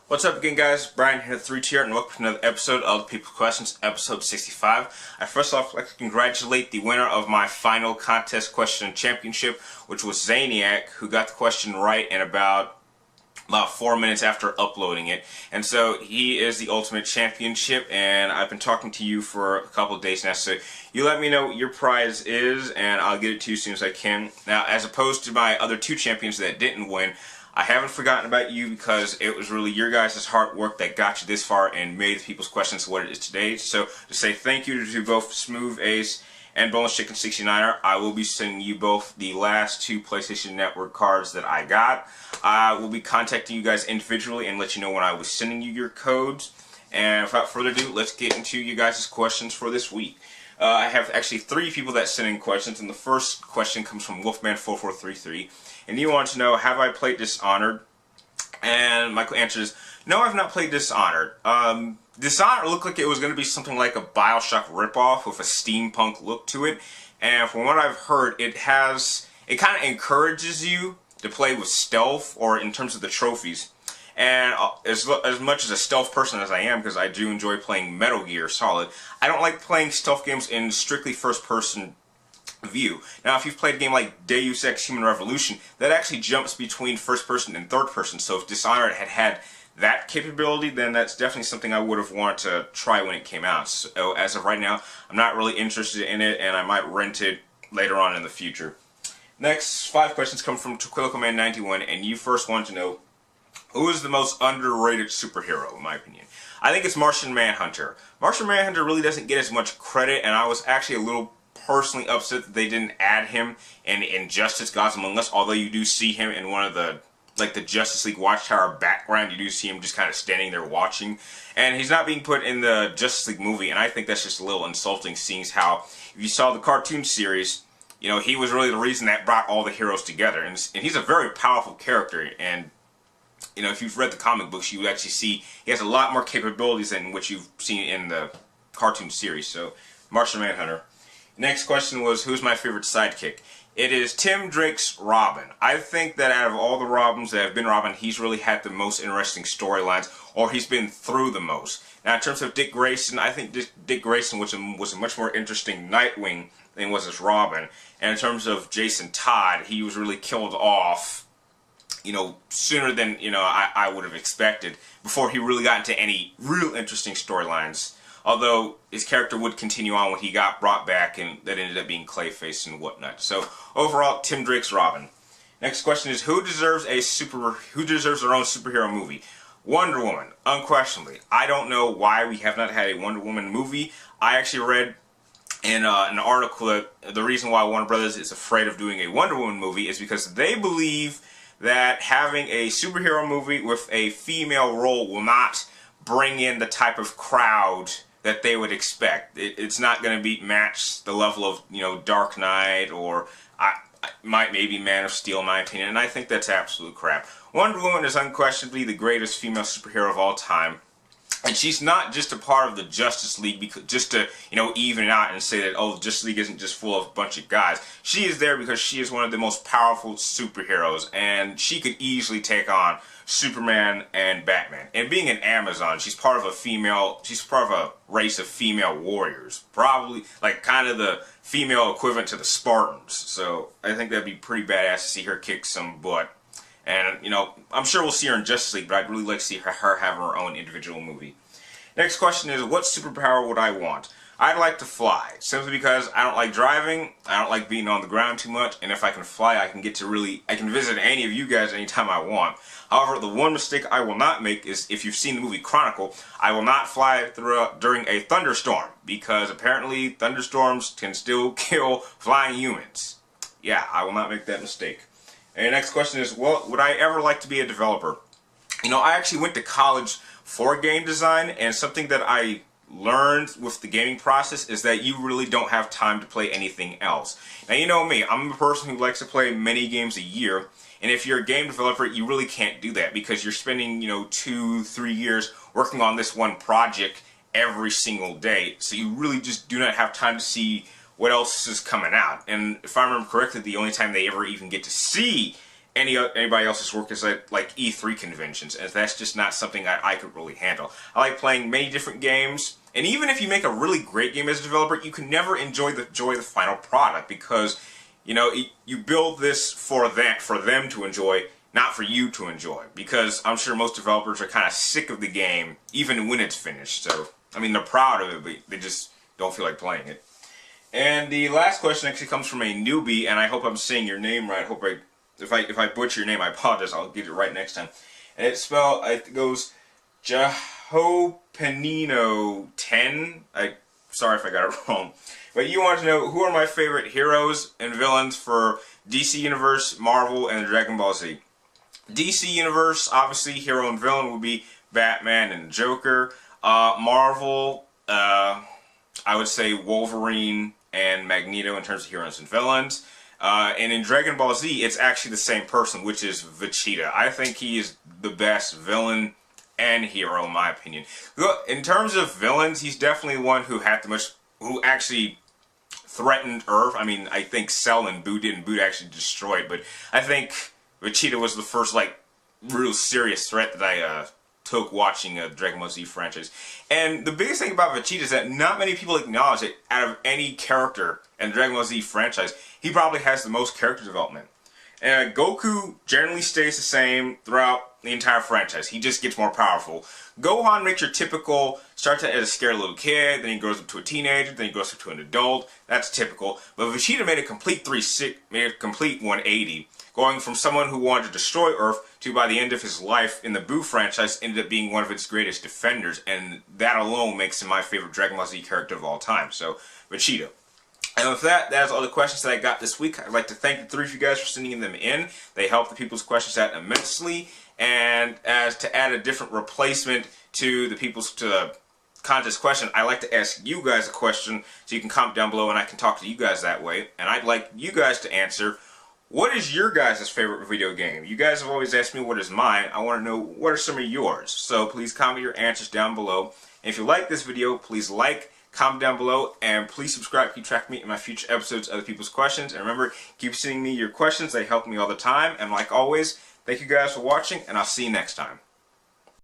What's up again, guys? Brian here, 3Tier, and welcome to another episode of People's Questions, episode 65. I first off like to congratulate the winner of my final contest question championship, which was Zaniac, who got the question right in about 4 minutes after uploading it. And so he is the ultimate championship, and I've been talking to you for a couple of days now, so you let me know what your prize is, and I'll get it to you as soon as I can. Now, as opposed to my other two champions that didn't win, I haven't forgotten about you because it was really your guys' hard work that got you this far and made People's Questions what it is today. So to say thank you to both Smooth Ace and Boneless Chicken 69er, I will be sending you both the last two PlayStation Network cards that I got. I will be contacting you guys individually and let you know when I was sending you your codes. And without further ado, let's get into you guys' questions for this week. I have actually 3 people that sent in questions, and the first question comes from Wolfman4433, and he wants to know, have I played Dishonored? And my answer is, no, I've not played Dishonored. Dishonored looked like it was going to be something like a Bioshock ripoff with a steampunk look to it, and from what I've heard, it kind of encourages you to play with stealth, or in terms of the trophies. And as much as a stealth person as I am, because I do enjoy playing Metal Gear Solid, I don't like playing stealth games in strictly first-person view. Now, if you've played a game like Deus Ex Human Revolution, that actually jumps between first-person and third-person. So if Dishonored had that capability, then that's definitely something I would have wanted to try when it came out. So as of right now, I'm not really interested in it, and I might rent it later on in the future. Next 5 questions come from Tequilicoman91, and you first want to know, who is the most underrated superhero, in my opinion? I think it's Martian Manhunter. Martian Manhunter really doesn't get as much credit, and I was actually a little personally upset that they didn't add him in Injustice Gods Among Us, although you do see him in one of the Justice League Watchtower background. You do see him just kind of standing there watching, and he's not being put in the Justice League movie, and I think that's just a little insulting, seeing how, if you saw the cartoon series, you know, he was really the reason that brought all the heroes together, and he's a very powerful character, and you know, if you've read the comic books, you would actually see he has a lot more capabilities than what you've seen in the cartoon series. So, Martian Manhunter. Next question was, who's my favorite sidekick? It is Tim Drake's Robin. I think that out of all the Robins that have been Robin, he's really had the most interesting storylines, or he's been through the most. Now, in terms of Dick Grayson, I think Dick Grayson was a much more interesting Nightwing than was his Robin. And in terms of Jason Todd, he was really killed off, you know, sooner than, you know, I would have expected, before he really got into any real interesting storylines. Although his character would continue on when he got brought back, and that ended up being Clayface and whatnot. So overall, Tim Drake's Robin. Next question is, who deserves their own superhero movie? Wonder Woman, unquestionably. I don't know why we have not had a Wonder Woman movie. I actually read in an article that the reason why Warner Brothers is afraid of doing a Wonder Woman movie is because they believe that having a superhero movie with a female role will not bring in the type of crowd that they would expect. It's not going to match the level of, you know, Dark Knight, or maybe Man of Steel, in my opinion, and I think that's absolute crap. Wonder Woman is unquestionably the greatest female superhero of all time. And she's not just a part of the Justice League because, just to, you know, even it out and say that, oh, the Justice League isn't just full of a bunch of guys. She is there because she is one of the most powerful superheroes, and she could easily take on Superman and Batman. And being an Amazon, she's part of a race of female warriors. Probably, like, kind of the female equivalent to the Spartans. So, I think that'd be pretty badass to see her kick some butt. And, you know, I'm sure we'll see her in Justice League, but I'd really like to see her have her own individual movie. Next question is, what superpower would I want? I'd like to fly, simply because I don't like driving, I don't like being on the ground too much, and if I can fly, I can visit any of you guys anytime I want. However, the one mistake I will not make is, if you've seen the movie Chronicle, I will not fly during a thunderstorm, because apparently thunderstorms can still kill flying humans. Yeah, I will not make that mistake. And the next question is, well, would I ever like to be a developer? You know, I actually went to college for game design, and something that I learned with the gaming process is that you really don't have time to play anything else. Now, you know me, I'm a person who likes to play many games a year, and if you're a game developer, you really can't do that because you're spending, you know, 2-3 years working on this one project every single day, so you really just do not have time to see what else is coming out. And if I remember correctly, the only time they ever even get to see anybody else's work is at like E3 conventions, and that's just not something I could really handle. I like playing many different games, and even if you make a really great game as a developer, you can never enjoy the final product, because you know you build this for them to enjoy, not for you to enjoy. Because I'm sure most developers are kind of sick of the game even when it's finished. So I mean, they're proud of it, but they just don't feel like playing it. And the last question actually comes from a newbie, and I hope I'm saying your name right. If I butcher your name, I apologize. I'll get it right next time. And it goes Jahopenino10. Sorry if I got it wrong. But you want to know, who are my favorite heroes and villains for DC Universe, Marvel, and Dragon Ball Z? DC Universe, obviously, hero and villain would be Batman and Joker. Marvel, I would say Wolverine and Magneto in terms of heroes and villains. And in Dragon Ball Z, it's actually the same person, which is Vegeta. I think he is the best villain and hero, in my opinion. In terms of villains, he's definitely one who actually threatened Earth. I mean, I think Cell and Boo didn't. Boo actually destroyed, but I think Vegeta was the first, like, real serious threat that I took watching a Dragon Ball Z franchise. And the biggest thing about Vegeta is that not many people acknowledge that out of any character in the Dragon Ball Z franchise, he probably has the most character development. And Goku generally stays the same throughout the entire franchise. He just gets more powerful. Gohan makes your typical, starts out as a scared little kid, then he grows up to a teenager, then he grows up to an adult. That's typical. But Vegeta made a complete 180, going from someone who wanted to destroy Earth to, by the end of his life in the Boo franchise, ended up being one of its greatest defenders. And that alone makes him my favorite Dragon Ball Z character of all time. So, Vegeta. And with that, that's all the questions that I got this week. I'd like to thank the three of you guys for sending them in. They help the people's questions out immensely. And as to add a different replacement to the contest question, I like to ask you guys a question, so you can comment down below and I can talk to you guys that way. And I'd like you guys to answer, what is your guys' favorite video game? You guys have always asked me what is mine. I want to know, what are some of yours? So please comment your answers down below. And if you like this video, please like, comment down below, and please subscribe to keep track of me in my future episodes of Other People's Questions. And remember, keep sending me your questions. They help me all the time. And like always, thank you guys for watching, and I'll see you next time.